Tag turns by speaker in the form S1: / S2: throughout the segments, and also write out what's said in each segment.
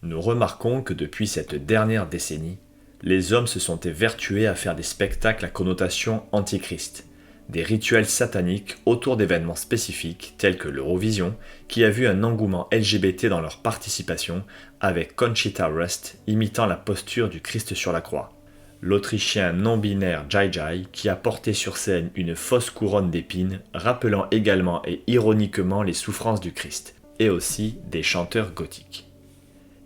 S1: Nous remarquons que depuis cette dernière décennie, les hommes se sont évertués à faire des spectacles à connotation antichrist, des rituels sataniques autour d'événements spécifiques tels que l'Eurovision, qui a vu un engouement LGBT dans leur participation, avec Conchita Wurst imitant la posture du Christ sur la croix, l'Autrichien non-binaire Jai Jai qui a porté sur scène une fausse couronne d'épines, rappelant également et ironiquement les souffrances du Christ, et aussi des chanteurs gothiques.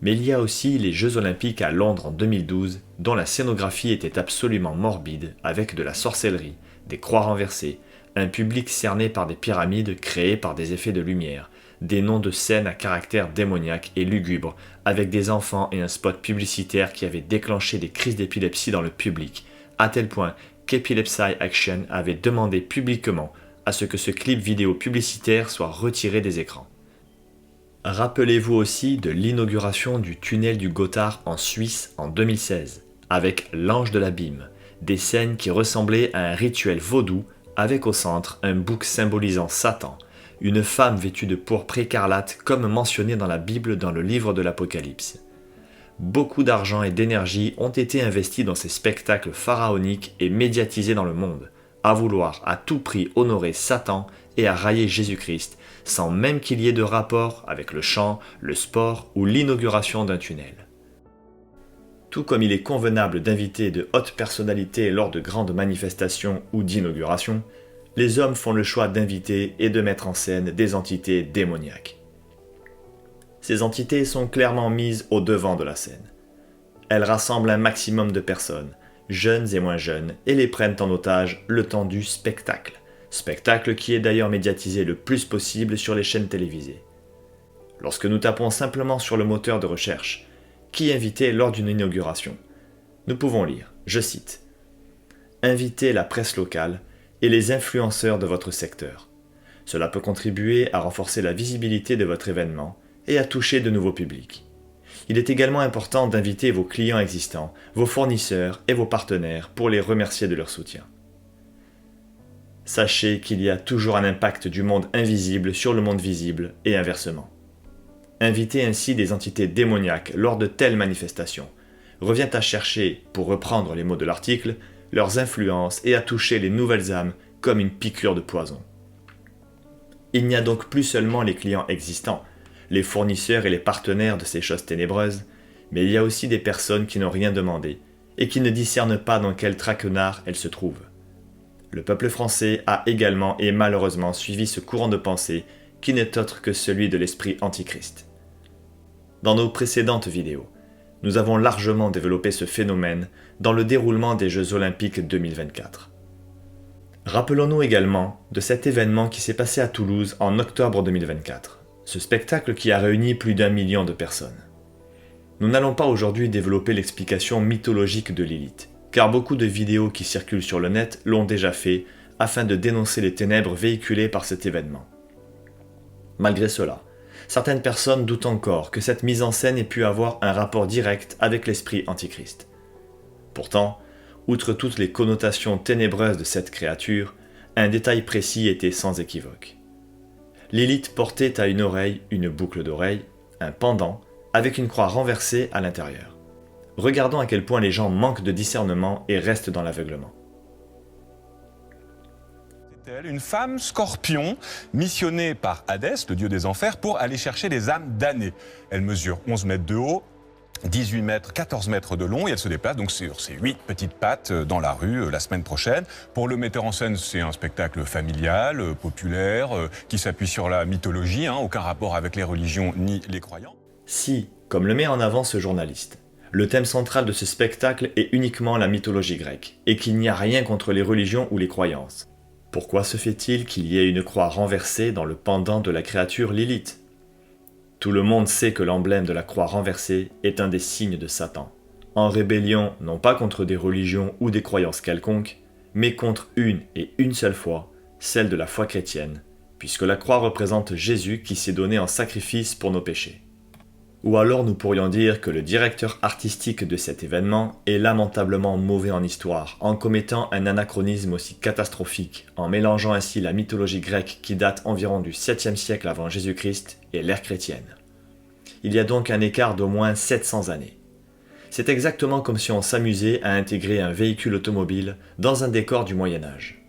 S1: Mais il y a aussi les Jeux Olympiques à Londres en 2012, dont la scénographie était absolument morbide, avec de la sorcellerie, des croix renversées, un public cerné par des pyramides créées par des effets de lumière, des noms de scènes à caractère démoniaque et lugubre, avec des enfants et un spot publicitaire qui avait déclenché des crises d'épilepsie dans le public, à tel point qu'Epilepsy Action avait demandé publiquement à ce que ce clip vidéo publicitaire soit retiré des écrans. Rappelez-vous aussi de l'inauguration du tunnel du Gothard en Suisse en 2016, avec l'Ange de l'Abîme, des scènes qui ressemblaient à un rituel vaudou avec au centre un bouc symbolisant Satan, une femme vêtue de pourpre écarlate comme mentionné dans la Bible dans le livre de l'Apocalypse. Beaucoup d'argent et d'énergie ont été investis dans ces spectacles pharaoniques et médiatisés dans le monde, à vouloir à tout prix honorer Satan et à railler Jésus-Christ, sans même qu'il y ait de rapport avec le chant, le sport ou l'inauguration d'un tunnel. Tout comme il est convenable d'inviter de hautes personnalités lors de grandes manifestations ou d'inaugurations, les hommes font le choix d'inviter et de mettre en scène des entités démoniaques. Ces entités sont clairement mises au devant de la scène. Elles rassemblent un maximum de personnes, jeunes et moins jeunes, et les prennent en otage le temps du spectacle. Spectacle qui est d'ailleurs médiatisé le plus possible sur les chaînes télévisées. Lorsque nous tapons simplement sur le moteur de recherche « Qui inviter lors d'une inauguration ?», nous pouvons lire, je cite, « Invitez la presse locale et les influenceurs de votre secteur. Cela peut contribuer à renforcer la visibilité de votre événement et à toucher de nouveaux publics. Il est également important d'inviter vos clients existants, vos fournisseurs et vos partenaires pour les remercier de leur soutien. Sachez qu'il y a toujours un impact du monde invisible sur le monde visible et inversement. Inviter ainsi des entités démoniaques lors de telles manifestations revient à chercher, pour reprendre les mots de l'article, leurs influences et à toucher les nouvelles âmes comme une piqûre de poison. Il n'y a donc plus seulement les clients existants, les fournisseurs et les partenaires de ces choses ténébreuses, mais il y a aussi des personnes qui n'ont rien demandé et qui ne discernent pas dans quel traquenard elles se trouvent. Le peuple français a également et malheureusement suivi ce courant de pensée qui n'est autre que celui de l'esprit antichrist. Dans nos précédentes vidéos, nous avons largement développé ce phénomène dans le déroulement des Jeux Olympiques 2024. Rappelons-nous également de cet événement qui s'est passé à Toulouse en octobre 2024, ce spectacle qui a réuni plus d'1 million de personnes. Nous n'allons pas aujourd'hui développer l'explication mythologique de Lilith, car beaucoup de vidéos qui circulent sur le net l'ont déjà fait afin de dénoncer les ténèbres véhiculées par cet événement. Malgré cela, certaines personnes doutent encore que cette mise en scène ait pu avoir un rapport direct avec l'esprit antichrist. Pourtant, outre toutes les connotations ténébreuses de cette créature, un détail précis était sans équivoque. Lilith portait à une oreille une boucle d'oreille, un pendant, avec une croix renversée à l'intérieur. Regardons à quel point les gens manquent de discernement et restent dans l'aveuglement.
S2: Une femme scorpion missionnée par Hadès, le dieu des enfers, pour aller chercher les âmes damnées. Elle mesure 11 mètres de haut, 18 mètres, 14 mètres de long et elle se déplace donc sur ses 8 petites pattes dans la rue la semaine prochaine. Pour le metteur en scène, c'est un spectacle familial, populaire, qui s'appuie sur la mythologie, aucun rapport avec les religions ni les croyants.
S1: Si, comme le met en avant ce journaliste, le thème central de ce spectacle est uniquement la mythologie grecque, et qu'il n'y a rien contre les religions ou les croyances, pourquoi se fait-il qu'il y ait une croix renversée dans le pendant de la créature Lilith ? Tout le monde sait que l'emblème de la croix renversée est un des signes de Satan, en rébellion non pas contre des religions ou des croyances quelconques, mais contre une et une seule foi, celle de la foi chrétienne, puisque la croix représente Jésus qui s'est donné en sacrifice pour nos péchés. Ou alors nous pourrions dire que le directeur artistique de cet événement est lamentablement mauvais en histoire, en commettant un anachronisme aussi catastrophique, en mélangeant ainsi la mythologie grecque qui date environ du 7e siècle avant Jésus-Christ et l'ère chrétienne. Il y a donc un écart d'au moins 700 années. C'est exactement comme si on s'amusait à intégrer un véhicule automobile dans un décor du Moyen-Âge.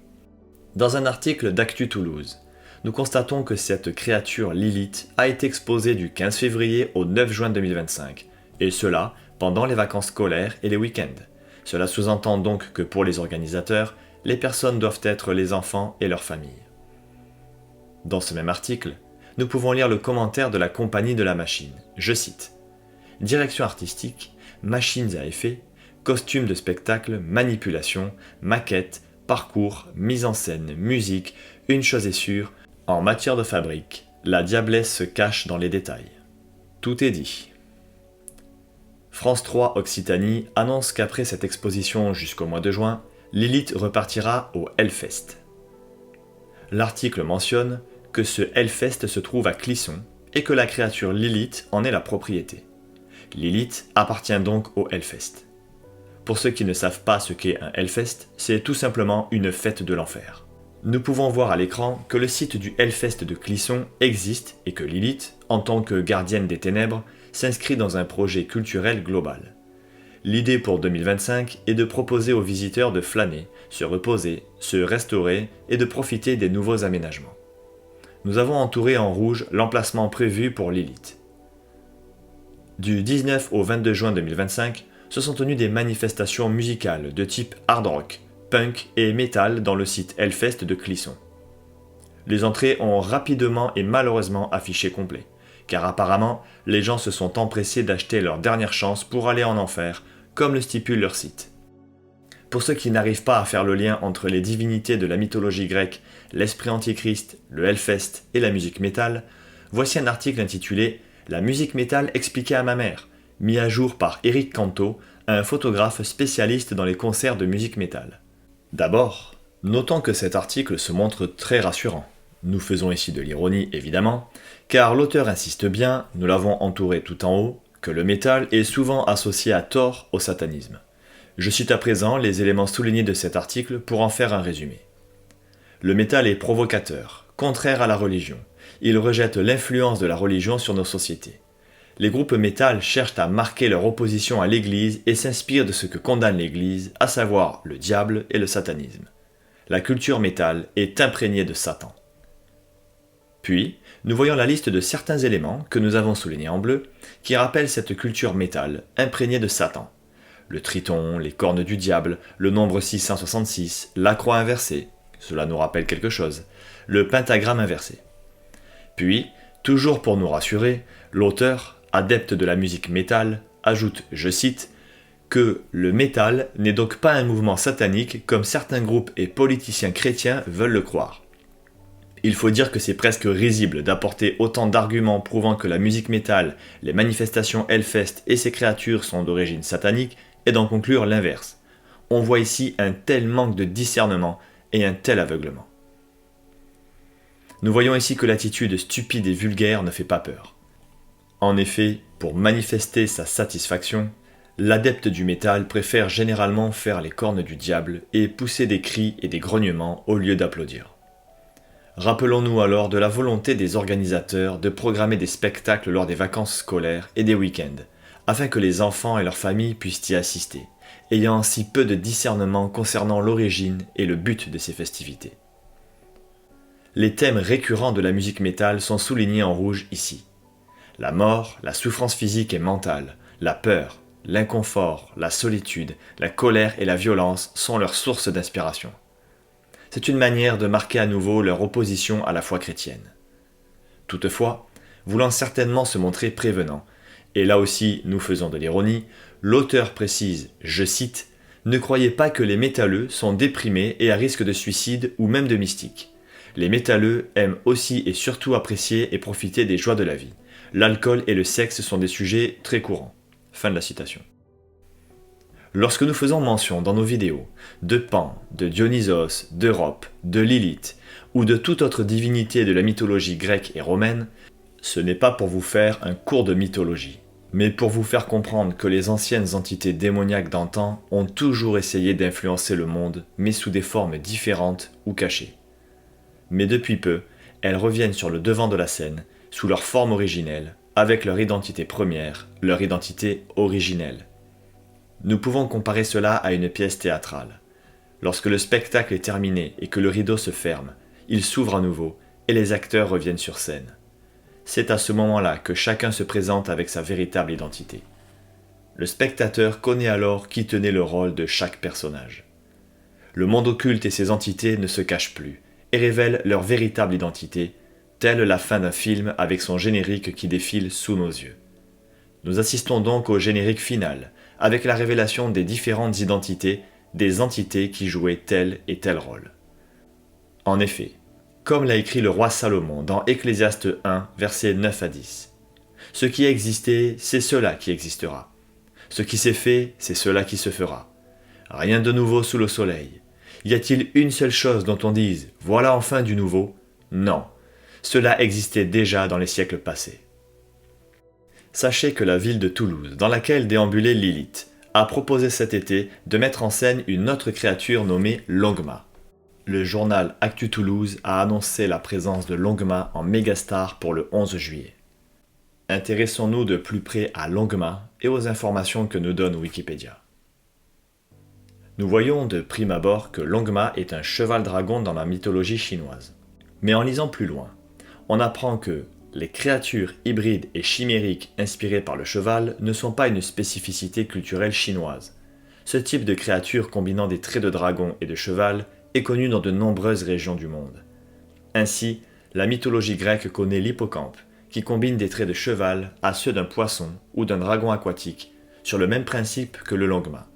S1: Dans un article d'Actu Toulouse, nous constatons que cette créature Lilith a été exposée du 15 février au 9 juin 2025, et cela pendant les vacances scolaires et les week-ends. Cela sous-entend donc que pour les organisateurs, les personnes doivent être les enfants et leurs familles. Dans ce même article, nous pouvons lire le commentaire de la compagnie de la machine. Je cite : « Direction artistique, machines à effets, costumes de spectacle, manipulation, maquettes, parcours, mise en scène, musique, une chose est sûre, en matière de fabrique, la diablesse se cache dans les détails. » Tout est dit. France 3 Occitanie annonce qu'après cette exposition jusqu'au mois de juin, Lilith repartira au Hellfest. L'article mentionne que ce Hellfest se trouve à Clisson et que la créature Lilith en est la propriété. Lilith appartient donc au Hellfest. Pour ceux qui ne savent pas ce qu'est un Hellfest, c'est tout simplement une fête de l'enfer. Nous pouvons voir à l'écran que le site du Hellfest de Clisson existe et que Lilith, en tant que gardienne des ténèbres, s'inscrit dans un projet culturel global. L'idée pour 2025 est de proposer aux visiteurs de flâner, se reposer, se restaurer et de profiter des nouveaux aménagements. Nous avons entouré en rouge l'emplacement prévu pour Lilith. Du 19 au 22 juin 2025, se sont tenues des manifestations musicales de type hard rock, punk et metal dans le site Hellfest de Clisson. Les entrées ont rapidement et malheureusement affiché complet, car apparemment, les gens se sont empressés d'acheter leur dernière chance pour aller en enfer, comme le stipule leur site. Pour ceux qui n'arrivent pas à faire le lien entre les divinités de la mythologie grecque, l'esprit antichrist, le Hellfest et la musique métal, voici un article intitulé « La musique métal expliquée à ma mère », mis à jour par Eric Canto, un photographe spécialiste dans les concerts de musique métal. D'abord, notons que cet article se montre très rassurant. Nous faisons ici de l'ironie, évidemment, car l'auteur insiste bien, nous l'avons entouré tout en haut, que le métal est souvent associé à tort au satanisme. Je cite à présent les éléments soulignés de cet article pour en faire un résumé. Le métal est provocateur, contraire à la religion. Il rejette l'influence de la religion sur nos sociétés. Les groupes métal cherchent à marquer leur opposition à l'Église et s'inspirent de ce que condamne l'Église, à savoir le diable et le satanisme. La culture métal est imprégnée de Satan. Puis, nous voyons la liste de certains éléments que nous avons soulignés en bleu qui rappellent cette culture métal imprégnée de Satan. Le triton, les cornes du diable, le nombre 666, la croix inversée, cela nous rappelle quelque chose, le pentagramme inversé. Puis, toujours pour nous rassurer, l'auteur, adepte de la musique métal, ajoute, je cite, que le métal n'est donc pas un mouvement satanique comme certains groupes et politiciens chrétiens veulent le croire. Il faut dire que c'est presque risible d'apporter autant d'arguments prouvant que la musique métal, les manifestations Hellfest et ses créatures sont d'origine satanique et d'en conclure l'inverse. On voit ici un tel manque de discernement et un tel aveuglement. Nous voyons ici que l'attitude stupide et vulgaire ne fait pas peur. En effet, pour manifester sa satisfaction, l'adepte du métal préfère généralement faire les cornes du diable et pousser des cris et des grognements au lieu d'applaudir. Rappelons-nous alors de la volonté des organisateurs de programmer des spectacles lors des vacances scolaires et des week-ends, afin que les enfants et leurs familles puissent y assister, ayant ainsi peu de discernement concernant l'origine et le but de ces festivités. Les thèmes récurrents de la musique métal sont soulignés en rouge ici. La mort, la souffrance physique et mentale, la peur, l'inconfort, la solitude, la colère et la violence sont leurs sources d'inspiration. C'est une manière de marquer à nouveau leur opposition à la foi chrétienne. Toutefois, voulant certainement se montrer prévenant, et là aussi nous faisons de l'ironie, l'auteur précise, je cite, « Ne croyez pas que les métalleux sont déprimés et à risque de suicide ou même de mystique. Les métalleux aiment aussi et surtout apprécier et profiter des joies de la vie. L'alcool et le sexe sont des sujets très courants. » Fin de la citation. Lorsque nous faisons mention dans nos vidéos de Pan, de Dionysos, d'Europe, de Lilith ou de toute autre divinité de la mythologie grecque et romaine, ce n'est pas pour vous faire un cours de mythologie, mais pour vous faire comprendre que les anciennes entités démoniaques d'antan ont toujours essayé d'influencer le monde, mais sous des formes différentes ou cachées. Mais depuis peu, elles reviennent sur le devant de la scène, sous leur forme originelle, avec leur identité première, leur identité originelle. Nous pouvons comparer cela à une pièce théâtrale. Lorsque le spectacle est terminé et que le rideau se ferme, il s'ouvre à nouveau et les acteurs reviennent sur scène. C'est à ce moment-là que chacun se présente avec sa véritable identité. Le spectateur connaît alors qui tenait le rôle de chaque personnage. Le monde occulte et ses entités ne se cachent plus et révèlent leur véritable identité, telle la fin d'un film avec son générique qui défile sous nos yeux. Nous assistons donc au générique final, avec la révélation des différentes identités des entités qui jouaient tel et tel rôle. En effet, comme l'a écrit le roi Salomon dans Ecclésiaste 1, versets 9 à 10, « Ce qui a existé, c'est cela qui existera. Ce qui s'est fait, c'est cela qui se fera. Rien de nouveau sous le soleil. Y a-t-il une seule chose dont on dise « Voilà enfin du nouveau » ? Non, cela existait déjà dans les siècles passés. Sachez que la ville de Toulouse, dans laquelle déambulait Lilith, a proposé cet été de mettre en scène une autre créature nommée Longma. Le journal Actu Toulouse a annoncé la présence de Longma en mégastar pour le 11 juillet. Intéressons-nous de plus près à Longma et aux informations que nous donne Wikipédia. Nous voyons de prime abord que Longma est un cheval-dragon dans la mythologie chinoise. Mais en lisant plus loin, on apprend que les créatures hybrides et chimériques inspirées par le cheval ne sont pas une spécificité culturelle chinoise. Ce type de créature combinant des traits de dragon et de cheval est connu dans de nombreuses régions du monde. Ainsi, la mythologie grecque connaît l'hippocampe, qui combine des traits de cheval à ceux d'un poisson ou d'un dragon aquatique, sur le même principe que le longma.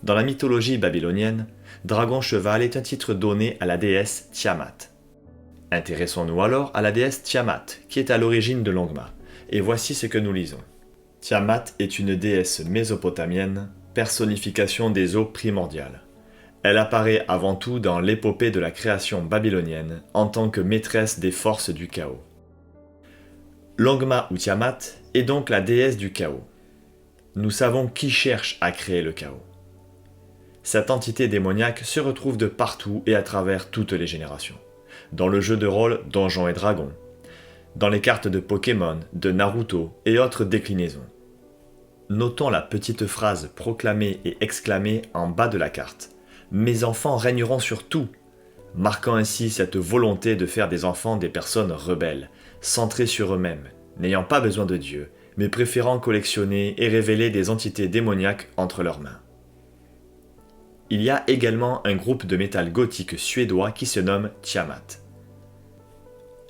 S1: Dans la mythologie babylonienne, dragon-cheval est un titre donné à la déesse Tiamat. Intéressons-nous alors à la déesse Tiamat, qui est à l'origine de Longma, et voici ce que nous lisons. Tiamat est une déesse mésopotamienne, personnification des eaux primordiales. Elle apparaît avant tout dans l'épopée de la création babylonienne en tant que maîtresse des forces du chaos. Longma ou Tiamat est donc la déesse du chaos. Nous savons qui cherche à créer le chaos. Cette entité démoniaque se retrouve de partout et à travers toutes les générations. Dans le jeu de rôle Donjons et Dragons, dans les cartes de Pokémon, de Naruto et autres déclinaisons. Notons la petite phrase proclamée et exclamée en bas de la carte. « Mes enfants régneront sur tout », marquant ainsi cette volonté de faire des enfants des personnes rebelles, centrées sur eux-mêmes, n'ayant pas besoin de Dieu, mais préférant collectionner et révéler des entités démoniaques entre leurs mains. Il y a également un groupe de métal gothique suédois qui se nomme Tiamat.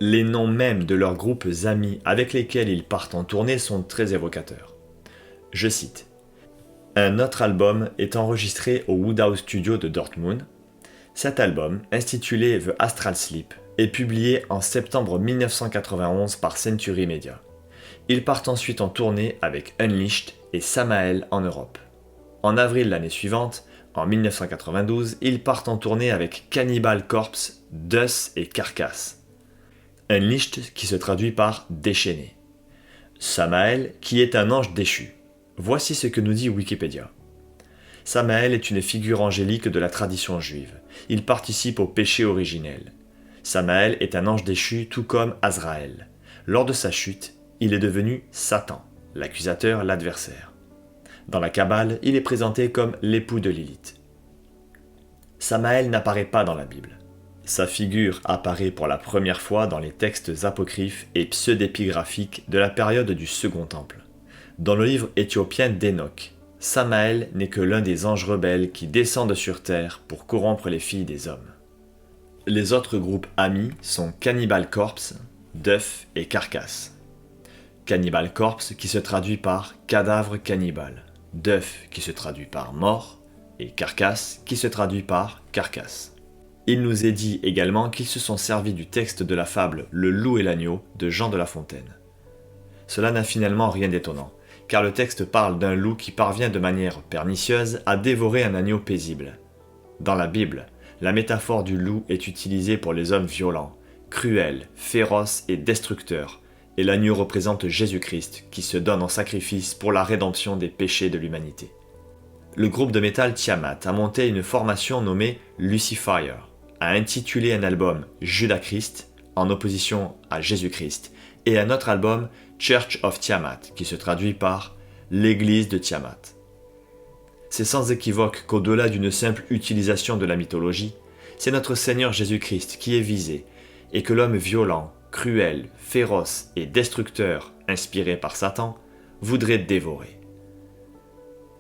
S1: Les noms mêmes de leurs groupes amis avec lesquels ils partent en tournée sont très évocateurs. Je cite. Un autre album est enregistré au Woodhouse Studio de Dortmund. Cet album, intitulé The Astral Sleep, est publié en septembre 1991 par Century Media. Ils partent ensuite en tournée avec Unleashed et Samael en Europe. En avril l'année suivante, en 1992, ils partent en tournée avec Cannibal Corpse, Dus et Carcass. Unleashed qui se traduit par déchaîné. Samael qui est un ange déchu. Voici ce que nous dit Wikipédia. Samael est une figure angélique de la tradition juive. Il participe au péché originel. Samael est un ange déchu tout comme Azraël. Lors de sa chute, il est devenu Satan, l'accusateur, l'adversaire. Dans la Kabbale, il est présenté comme l'époux de Lilith. Samael n'apparaît pas dans la Bible. Sa figure apparaît pour la première fois dans les textes apocryphes et pseudépigraphiques de la période du Second Temple. Dans le livre éthiopien d'Enoch, Samael n'est que l'un des anges rebelles qui descendent sur terre pour corrompre les filles des hommes. Les autres groupes amis sont Cannibal Corpse, Duff et Carcass. Cannibal Corpse qui se traduit par cadavre cannibale, Duff qui se traduit par mort et Carcass qui se traduit par carcasse. Il nous est dit également qu'ils se sont servis du texte de la fable Le loup et l'agneau de Jean de La Fontaine. Cela n'a finalement rien d'étonnant, car le texte parle d'un loup qui parvient de manière pernicieuse à dévorer un agneau paisible. Dans la Bible, la métaphore du loup est utilisée pour les hommes violents, cruels, féroces et destructeurs, et l'agneau représente Jésus-Christ qui se donne en sacrifice pour la rédemption des péchés de l'humanité. Le groupe de métal Tiamat a monté une formation nommée Lucifer, a intitulé un album Judas Christ en opposition à Jésus-Christ et un autre album Church of Tiamat, qui se traduit par l'église de Tiamat. C'est sans équivoque qu'au-delà d'une simple utilisation de la mythologie, c'est notre Seigneur Jésus-Christ qui est visé, et que l'homme violent, cruel, féroce et destructeur, inspiré par Satan, voudrait dévorer.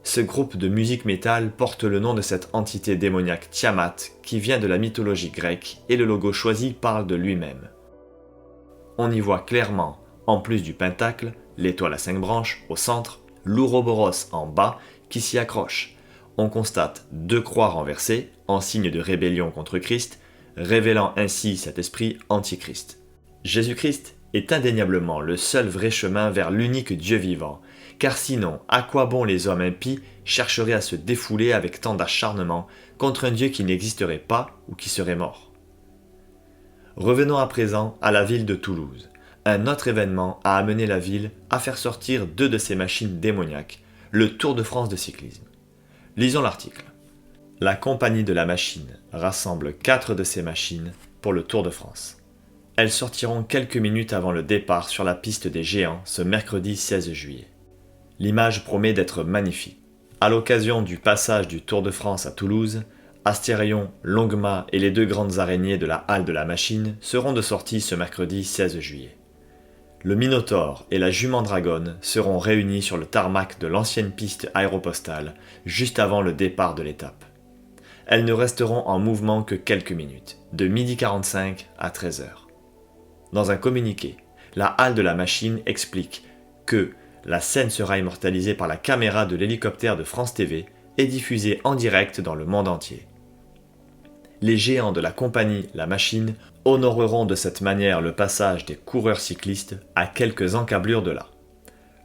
S1: Ce groupe de musique métal porte le nom de cette entité démoniaque Tiamat qui vient de la mythologie grecque et le logo choisi parle de lui-même. On y voit clairement, en plus du pentacle, l'étoile à 5 branches au centre, l'ouroboros en bas qui s'y accroche. On constate 2 croix renversées en signe de rébellion contre Christ, révélant ainsi cet esprit antichrist. Jésus-Christ est indéniablement le seul vrai chemin vers l'unique Dieu vivant, car sinon, à quoi bon les hommes impies chercheraient à se défouler avec tant d'acharnement contre un Dieu qui n'existerait pas ou qui serait mort. Revenons à présent à la ville de Toulouse. Un autre événement a amené la ville à faire sortir 2 de ses machines démoniaques, le Tour de France de cyclisme. Lisons l'article. La compagnie de la machine rassemble 4 de ses machines pour le Tour de France. Elles sortiront quelques minutes avant le départ sur la piste des Géants ce mercredi 16 juillet. L'image promet d'être magnifique. À l'occasion du passage du Tour de France à Toulouse, Astérion, Longmas et les 2 grandes araignées de la halle de la machine seront de sortie ce mercredi 16 juillet. Le Minotaure et la Jument Dragonne seront réunis sur le tarmac de l'ancienne piste aéropostale juste avant le départ de l'étape. Elles ne resteront en mouvement que quelques minutes, de 12h45 à 13h. Dans un communiqué, la halle de la machine explique que la scène sera immortalisée par la caméra de l'hélicoptère de France TV et diffusée en direct dans le monde entier. Les géants de la compagnie La Machine honoreront de cette manière le passage des coureurs cyclistes à quelques encablures de là.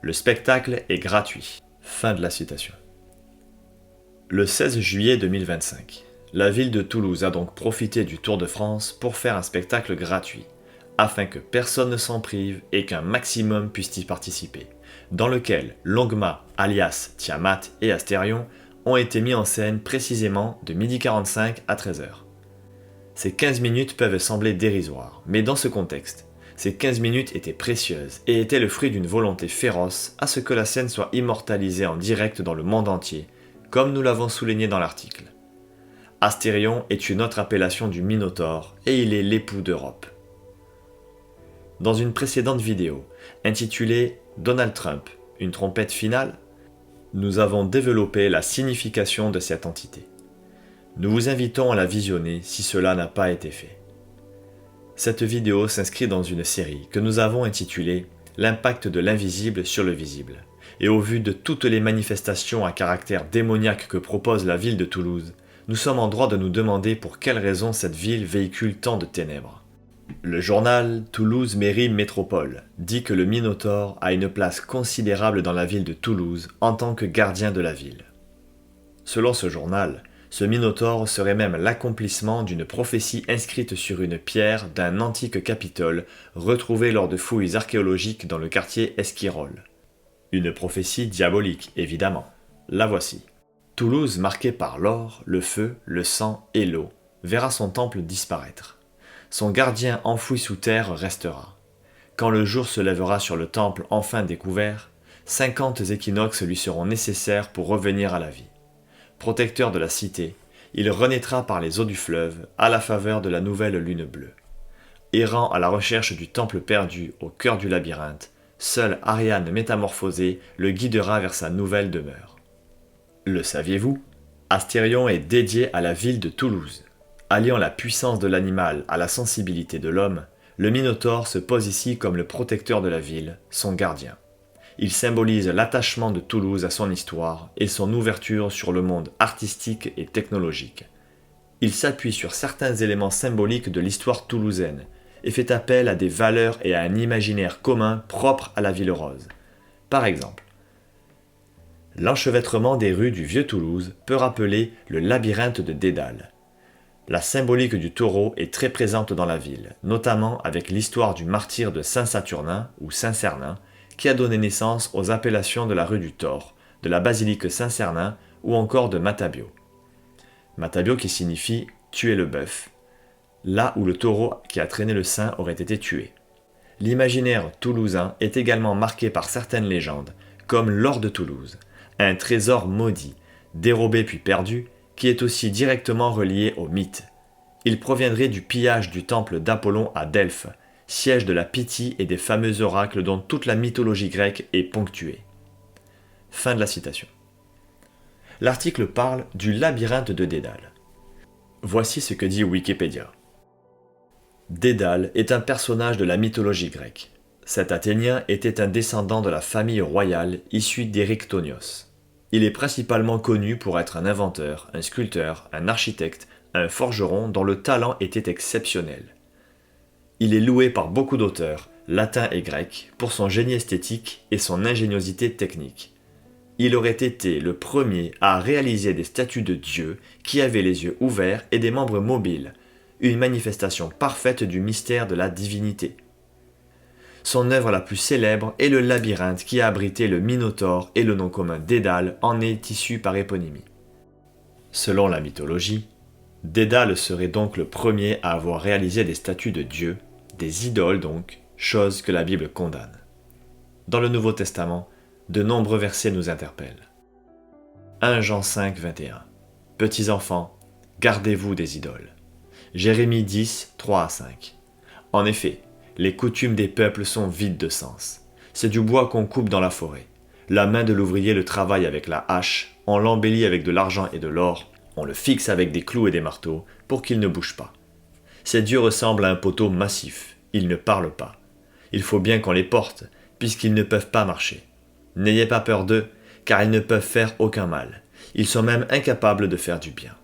S1: Le spectacle est gratuit. Fin de la citation. Le 16 juillet 2025, la ville de Toulouse a donc profité du Tour de France pour faire un spectacle gratuit, afin que personne ne s'en prive et qu'un maximum puisse y participer, dans lequel Longmas, alias Tiamat et Astérion ont été mis en scène précisément de 12h45 à 13h. Ces 15 minutes peuvent sembler dérisoires, mais dans ce contexte, ces 15 minutes étaient précieuses et étaient le fruit d'une volonté féroce à ce que la scène soit immortalisée en direct dans le monde entier, comme nous l'avons souligné dans l'article. Astérion est une autre appellation du Minotaure et il est l'époux d'Europe. Dans une précédente vidéo, intitulée « Donald Trump, une trompette finale ?», nous avons développé la signification de cette entité. Nous vous invitons à la visionner si cela n'a pas été fait. Cette vidéo s'inscrit dans une série que nous avons intitulée « L'impact de l'invisible sur le visible ». Et au vu de toutes les manifestations à caractère démoniaque que propose la ville de Toulouse, nous sommes en droit de nous demander pour quelles raisons cette ville véhicule tant de ténèbres. Le journal Toulouse Mairie Métropole dit que le Minotaure a une place considérable dans la ville de Toulouse en tant que gardien de la ville. Selon ce journal, ce Minotaure serait même l'accomplissement d'une prophétie inscrite sur une pierre d'un antique Capitole retrouvé lors de fouilles archéologiques dans le quartier Esquirol. Une prophétie diabolique, évidemment. La voici. Toulouse, marquée par l'or, le feu, le sang et l'eau, verra son temple disparaître. Son gardien enfoui sous terre restera. Quand le jour se lèvera sur le temple enfin découvert, 50 équinoxes lui seront nécessaires pour revenir à la vie. Protecteur de la cité, il renaîtra par les eaux du fleuve à la faveur de la nouvelle lune bleue. Errant à la recherche du temple perdu au cœur du labyrinthe, seule Ariane métamorphosée le guidera vers sa nouvelle demeure. Le saviez-vous ? Astérion est dédié à la ville de Toulouse. Alliant la puissance de l'animal à la sensibilité de l'homme, le Minotaure se pose ici comme le protecteur de la ville, son gardien. Il symbolise l'attachement de Toulouse à son histoire et son ouverture sur le monde artistique et technologique. Il s'appuie sur certains éléments symboliques de l'histoire toulousaine et fait appel à des valeurs et à un imaginaire commun propre à la ville rose. Par exemple, l'enchevêtrement des rues du Vieux Toulouse peut rappeler le labyrinthe de Dédale. La symbolique du taureau est très présente dans la ville, notamment avec l'histoire du martyre de Saint-Saturnin ou Saint-Cernin, qui a donné naissance aux appellations de la rue du Thor, de la basilique Saint-Cernin ou encore de Matabio. Matabio qui signifie « tuer le bœuf », là où le taureau qui a traîné le saint aurait été tué. L'imaginaire toulousain est également marqué par certaines légendes, comme l'or de Toulouse, un trésor maudit, dérobé puis perdu, qui est aussi directement relié au mythe. Il proviendrait du pillage du temple d'Apollon à Delphes, siège de la Pythie et des fameux oracles dont toute la mythologie grecque est ponctuée. Fin de la citation. L'article parle du labyrinthe de Dédale. Voici ce que dit Wikipédia. Dédale est un personnage de la mythologie grecque. Cet Athénien était un descendant de la famille royale issue d'Éryctonios. Il est principalement connu pour être un inventeur, un sculpteur, un architecte, un forgeron dont le talent était exceptionnel. Il est loué par beaucoup d'auteurs, latins et grecs, pour son génie esthétique et son ingéniosité technique. Il aurait été le premier à réaliser des statues de dieux qui avaient les yeux ouverts et des membres mobiles, une manifestation parfaite du mystère de la divinité. Son œuvre la plus célèbre est le labyrinthe qui a abrité le Minotaure et le nom commun Dédale en est issu par éponymie. Selon la mythologie, Dédale serait donc le premier à avoir réalisé des statues de dieux, des idoles donc, chose que la Bible condamne. Dans le Nouveau Testament, de nombreux versets nous interpellent. 1 Jean 5, 21. Petits enfants, gardez-vous des idoles. Jérémie 10, 3 à 5. En effet, les coutumes des peuples sont vides de sens. C'est du bois qu'on coupe dans la forêt. La main de l'ouvrier le travaille avec la hache, on l'embellit avec de l'argent et de l'or, on le fixe avec des clous et des marteaux pour qu'il ne bouge pas. Ces dieux ressemblent à un poteau massif, ils ne parlent pas. Il faut bien qu'on les porte, puisqu'ils ne peuvent pas marcher. N'ayez pas peur d'eux, car ils ne peuvent faire aucun mal. Ils sont même incapables de faire du bien.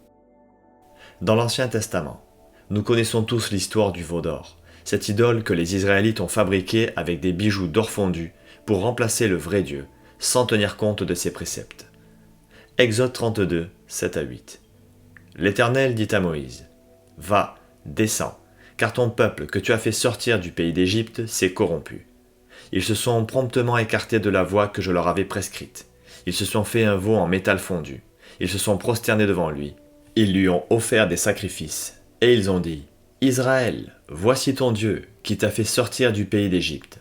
S1: Dans l'Ancien Testament, nous connaissons tous l'histoire du veau d'or, cette idole que les Israélites ont fabriquée avec des bijoux d'or fondu pour remplacer le vrai Dieu, sans tenir compte de ses préceptes. Exode 32, 7 à 8. L'Éternel dit à Moïse, « Va, descends, car ton peuple que tu as fait sortir du pays d'Égypte s'est corrompu. Ils se sont promptement écartés de la voie que je leur avais prescrite. Ils se sont fait un veau en métal fondu. Ils se sont prosternés devant lui. Ils lui ont offert des sacrifices. Et ils ont dit, « Israël, voici ton Dieu, qui t'a fait sortir du pays d'Égypte. »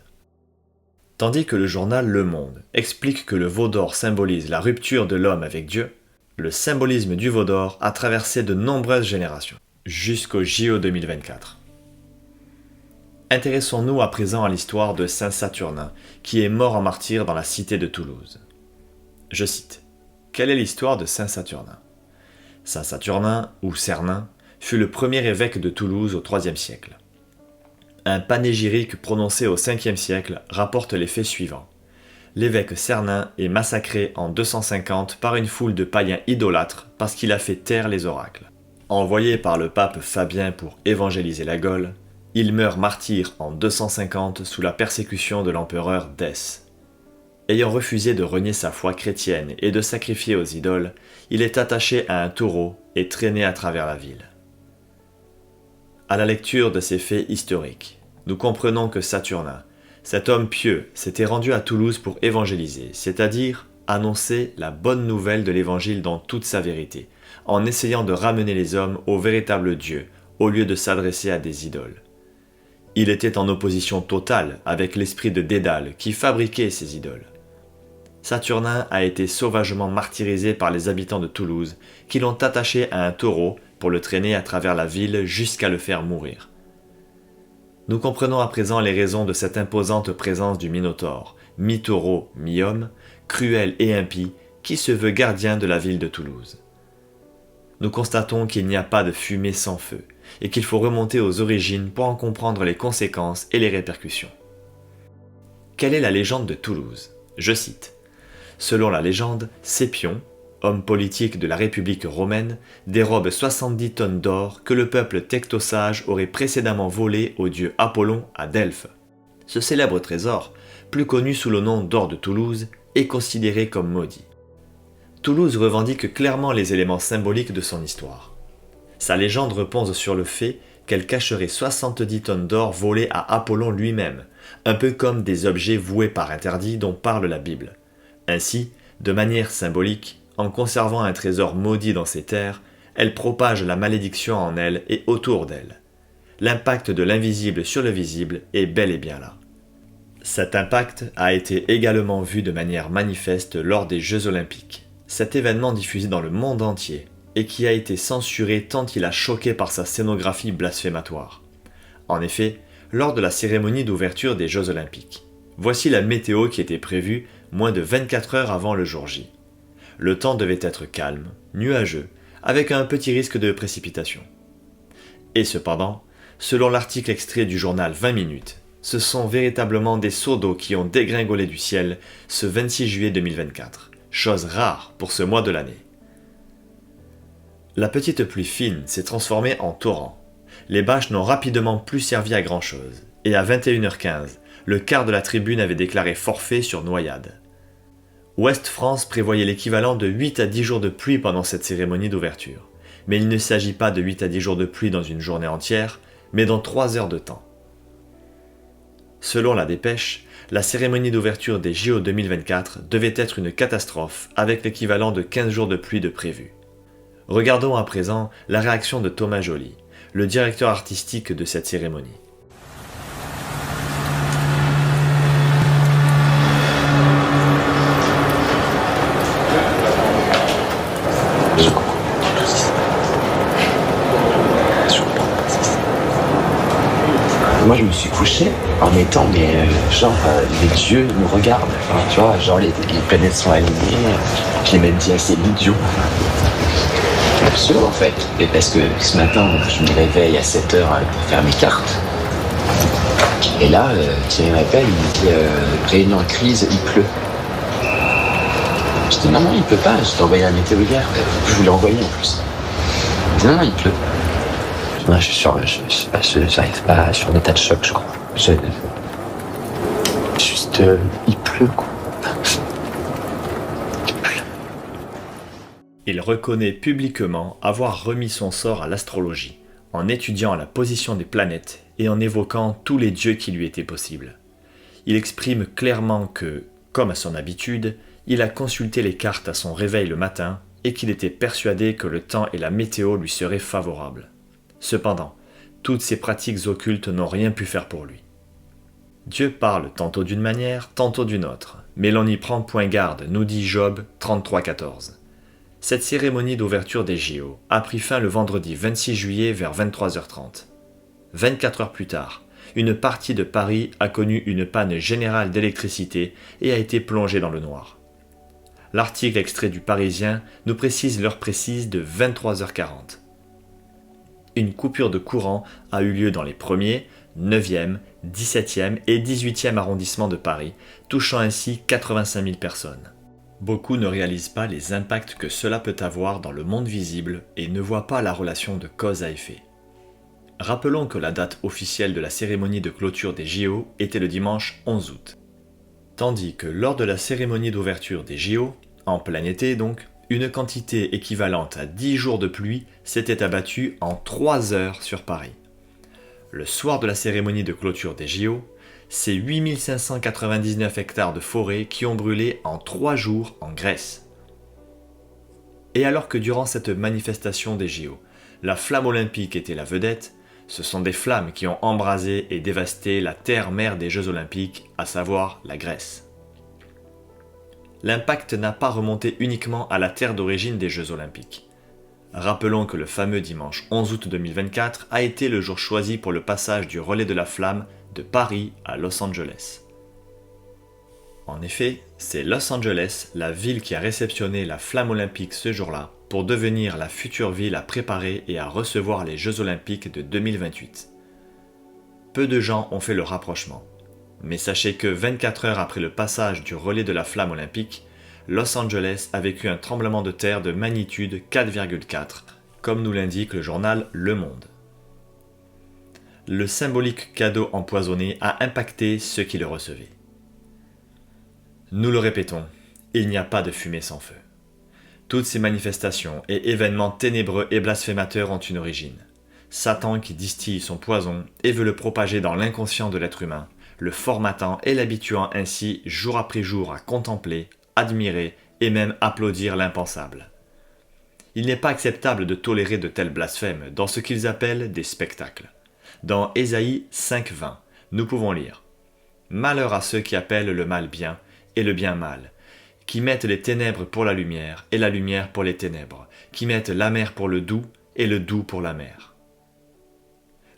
S1: Tandis que le journal Le Monde explique que le veau d'or symbolise la rupture de l'homme avec Dieu, le symbolisme du veau d'or a traversé de nombreuses générations, jusqu'au JO 2024. Intéressons-nous à présent à l'histoire de Saint Saturnin, qui est mort en martyr dans la cité de Toulouse. Je cite, « Quelle est l'histoire de Saint Saturnin ? Saint Saturnin, ou Cernin, fut le premier évêque de Toulouse au IIIe siècle. Un panégyrique prononcé au Ve siècle rapporte les faits suivants. L'évêque Cernin est massacré en 250 par une foule de païens idolâtres parce qu'il a fait taire les oracles. Envoyé par le pape Fabien pour évangéliser la Gaule, il meurt martyr en 250 sous la persécution de l'empereur Dèce. Ayant refusé de renier sa foi chrétienne et de sacrifier aux idoles, il est attaché à un taureau et traîné à travers la ville. À la lecture de ces faits historiques, nous comprenons que Saturnin, cet homme pieux, s'était rendu à Toulouse pour évangéliser, c'est-à-dire annoncer la bonne nouvelle de l'évangile dans toute sa vérité, en essayant de ramener les hommes au véritable Dieu, au lieu de s'adresser à des idoles. Il était en opposition totale avec l'esprit de Dédale qui fabriquait ces idoles. Saturnin a été sauvagement martyrisé par les habitants de Toulouse qui l'ont attaché à un taureau pour le traîner à travers la ville jusqu'à le faire mourir. Nous comprenons à présent les raisons de cette imposante présence du Minotaure, mi-taureau, mi-homme, cruel et impie, qui se veut gardien de la ville de Toulouse. Nous constatons qu'il n'y a pas de fumée sans feu, et qu'il faut remonter aux origines pour en comprendre les conséquences et les répercussions. Quelle est la légende de Toulouse ? Je cite. Selon la légende, Scipion, homme politique de la République romaine, dérobe 70 tonnes d'or que le peuple tectosage aurait précédemment volé au dieu Apollon à Delphes. Ce célèbre trésor, plus connu sous le nom d'or de Toulouse, est considéré comme maudit. Toulouse revendique clairement les éléments symboliques de son histoire. Sa légende repose sur le fait qu'elle cacherait 70 tonnes d'or volées à Apollon lui-même, un peu comme des objets voués par interdit dont parle la Bible. Ainsi, de manière symbolique, en conservant un trésor maudit dans ses terres, elle propage la malédiction en elle et autour d'elle. L'impact de l'invisible sur le visible est bel et bien là. Cet impact a été également vu de manière manifeste lors des Jeux Olympiques. Cet événement diffusé dans le monde entier et qui a été censuré tant il a choqué par sa scénographie blasphématoire. En effet, lors de la cérémonie d'ouverture des Jeux Olympiques, voici la météo qui était prévue moins de 24 heures avant le jour J. Le temps devait être calme, nuageux, avec un petit risque de précipitation. Et cependant, selon l'article extrait du journal 20 minutes, ce sont véritablement des seaux d'eau qui ont dégringolé du ciel ce 26 juillet 2024, chose rare pour ce mois de l'année. La petite pluie fine s'est transformée en torrent. Les bâches n'ont rapidement plus servi à grand chose, et à 21h15, le quart de la tribune avait déclaré forfait sur noyade. Ouest France prévoyait l'équivalent de 8 à 10 jours de pluie pendant cette cérémonie d'ouverture, mais il ne s'agit pas de 8 à 10 jours de pluie dans une journée entière, mais dans 3 heures de temps. Selon la dépêche, la cérémonie d'ouverture des JO 2024 devait être une catastrophe avec l'équivalent de 15 jours de pluie de prévu. Regardons à présent la réaction de Thomas Joly, le directeur artistique de cette cérémonie.
S3: Moi, je me suis couché en étant, les dieux nous regardent. Enfin, tu vois, genre les planètes sont alignées. J'ai même dit c'est l'idiot. C'est absurde en fait. Et parce que ce matin, je me réveille à 7h pour faire mes cartes. Et là, Thierry m'appelle, il me dit réunion de crise, il pleut. Je dis non, il pleut pas, je t'ai envoyé la météo hier. Je vous l'ai envoyé en plus. Il dit non, il pleut. Non, j'arrive pas sur un état de choc, je crois. Il pleut, quoi.
S1: Il reconnaît publiquement avoir remis son sort à l'astrologie, en étudiant la position des planètes et en évoquant tous les dieux qui lui étaient possibles. Il exprime clairement que, comme à son habitude, il a consulté les cartes à son réveil le matin et qu'il était persuadé que le temps et la météo lui seraient favorables. Cependant, toutes ces pratiques occultes n'ont rien pu faire pour lui. Dieu parle tantôt d'une manière, tantôt d'une autre, mais l'on n'y prend point garde, nous dit Job 33,14. Cette cérémonie d'ouverture des JO a pris fin le vendredi 26 juillet vers 23h30. 24 heures plus tard, une partie de Paris a connu une panne générale d'électricité et a été plongée dans le noir. L'article extrait du Parisien nous précise l'heure précise de 23h40. Une coupure de courant a eu lieu dans les 1er, 9e, 17e et 18e arrondissements de Paris, touchant ainsi 85 000 personnes. Beaucoup ne réalisent pas les impacts que cela peut avoir dans le monde visible et ne voient pas la relation de cause à effet. Rappelons que la date officielle de la cérémonie de clôture des JO était le dimanche 11 août. Tandis que lors de la cérémonie d'ouverture des JO, en plein été donc, une quantité équivalente à 10 jours de pluie s'était abattue en 3 heures sur Paris. Le soir de la cérémonie de clôture des JO, c'est 8599 hectares de forêt qui ont brûlé en 3 jours en Grèce. Et alors que durant cette manifestation des JO, la flamme olympique était la vedette, ce sont des flammes qui ont embrasé et dévasté la terre-mère des Jeux Olympiques, à savoir la Grèce. L'impact n'a pas remonté uniquement à la terre d'origine des Jeux Olympiques. Rappelons que le fameux dimanche 11 août 2024 a été le jour choisi pour le passage du relais de la flamme de Paris à Los Angeles. En effet, c'est Los Angeles, la ville qui a réceptionné la flamme olympique ce jour-là, pour devenir la future ville à préparer et à recevoir les Jeux Olympiques de 2028. Peu de gens ont fait le rapprochement. Mais sachez que 24 heures après le passage du relais de la flamme olympique, Los Angeles a vécu un tremblement de terre de magnitude 4,4, comme nous l'indique le journal Le Monde. Le symbolique cadeau empoisonné a impacté ceux qui le recevaient. Nous le répétons, il n'y a pas de fumée sans feu. Toutes ces manifestations et événements ténébreux et blasphémateurs ont une origine. Satan qui distille son poison et veut le propager dans l'inconscient de l'être humain, le formatant et l'habituant ainsi jour après jour à contempler, admirer et même applaudir l'impensable. Il n'est pas acceptable de tolérer de tels blasphèmes dans ce qu'ils appellent des spectacles. Dans Ésaïe 5,20, nous pouvons lire Malheur à ceux qui appellent le mal bien et le bien mal, qui mettent les ténèbres pour la lumière et la lumière pour les ténèbres, qui mettent l'amer pour le doux et le doux pour l'amer.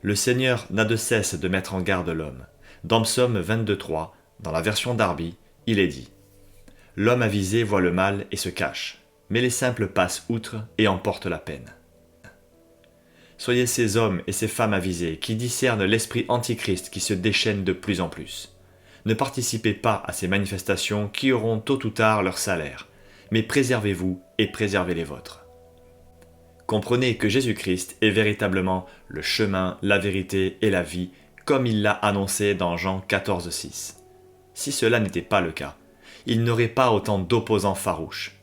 S1: Le Seigneur n'a de cesse de mettre en garde l'homme. Dans Psaume 22.3, dans la version Darby, il est dit « L'homme avisé voit le mal et se cache, mais les simples passent outre et emportent la peine. » Soyez ces hommes et ces femmes avisés qui discernent l'esprit antichrist qui se déchaîne de plus en plus. Ne participez pas à ces manifestations qui auront tôt ou tard leur salaire, mais préservez-vous et préservez les vôtres. Comprenez que Jésus-Christ est véritablement le chemin, la vérité et la vie, comme il l'a annoncé dans Jean 14,6. Si cela n'était pas le cas, il n'aurait pas autant d'opposants farouches.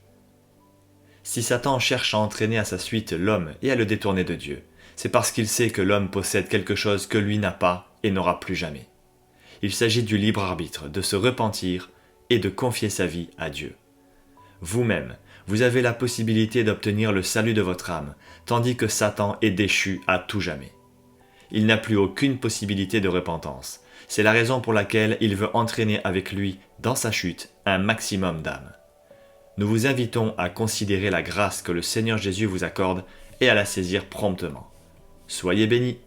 S1: Si Satan cherche à entraîner à sa suite l'homme et à le détourner de Dieu, c'est parce qu'il sait que l'homme possède quelque chose que lui n'a pas et n'aura plus jamais. Il s'agit du libre arbitre, de se repentir et de confier sa vie à Dieu. Vous-même, vous avez la possibilité d'obtenir le salut de votre âme, tandis que Satan est déchu à tout jamais. Il n'a plus aucune possibilité de repentance. C'est la raison pour laquelle il veut entraîner avec lui, dans sa chute, un maximum d'âmes. Nous vous invitons à considérer la grâce que le Seigneur Jésus vous accorde et à la saisir promptement. Soyez bénis.